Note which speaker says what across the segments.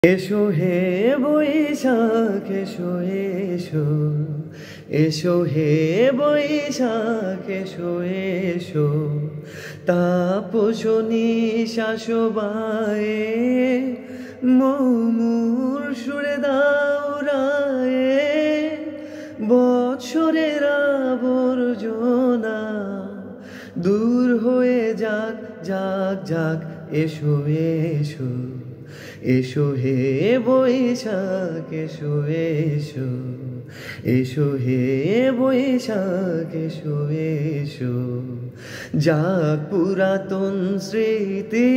Speaker 1: এসো হে বৈশাখ এসো এসো, এসো হে বৈশাখ এসো এসো, তাপসনী শাসবায়ে মৌমুর সুরে দাও রায়ে, বৎসরের আবর্জনা দূর হয়ে যাক যাক যাক। এসো এসো, এসো হে বৈশাখ এসো এসো, এসো হে বৈশাখ এসো এসো। যাক পুরাতন স্মৃতি,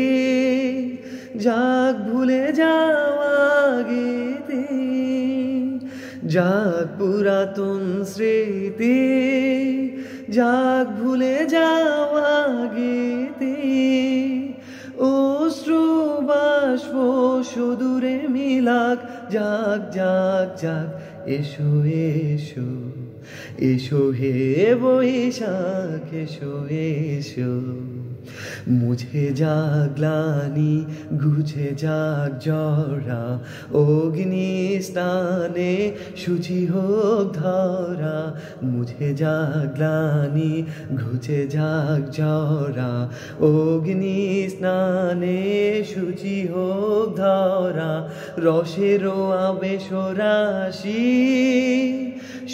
Speaker 1: যাক ভুলে যাওয়া গীতি, যাক পুরাতন স্মৃতি, যাক ভুলে যাওয়া গীতি। অশ্রু বাষ্প সুদূরে মিলাক যাক যাক যাক। এসো এসো, এসো হে বৈশাখ এসো এসো। মুছে যাক গ্লানি ঘুচে যাক জরা, অগ্নি স্নানে শুচি হোক ধরা। মুছে যাক গ্লানি ঘুচে যাক জরা, অগ্নি স্নানে শুচি হোক ধরা। রসের আবেশ রাশি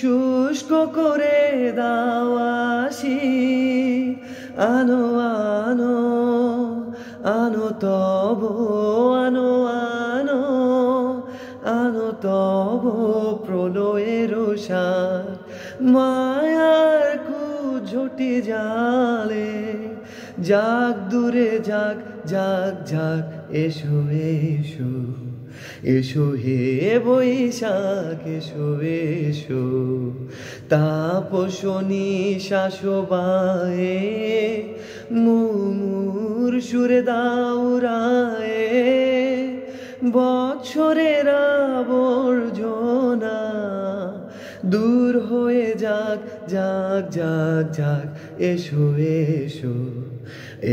Speaker 1: শুষ্ক করে দাওয়াসি, আনো আনো আনো তব, আনো আনো আনো তব প্রলয়ের সার। মায়ার কুঝটি জালে যাক দূরে যাক যাক যাক। এসো এসো, এসো হে বৈশাখ এসো এসো, তাপসনী শাসবায়ে মৌমুর সুরে দাও রায়ে। বৎসরের আবর্জনা দূর হয়ে যাক যাক যাক যাক। এসো এসো,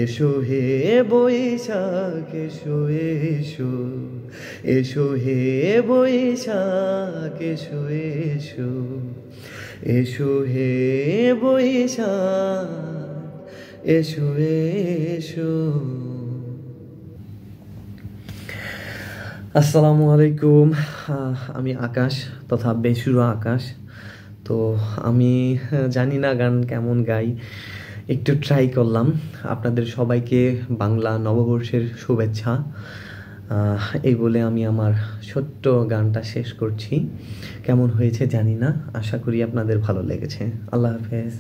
Speaker 1: এসো হে বৈশাখ এসো এসো, এসো হে বৈশাখ এসো এসো, এসো হে বৈশাখ এসো এসো। আসসালামু আলাইকুম, আমি আকাশ তথা বেসুরো আকাশ। তো আমি জানি না গান কেমন গাই, একটু ট্রাই করলাম। আপনাদের সবাইকে বাংলা নববর্ষের শুভেচ্ছা এই বলে আমি আমার ছোট্ট গানটা শেষ করছি। কেমন হয়েছে জানি না, আশা করি আপনাদের ভালো লেগেছে। আল্লাহ হাফেজ।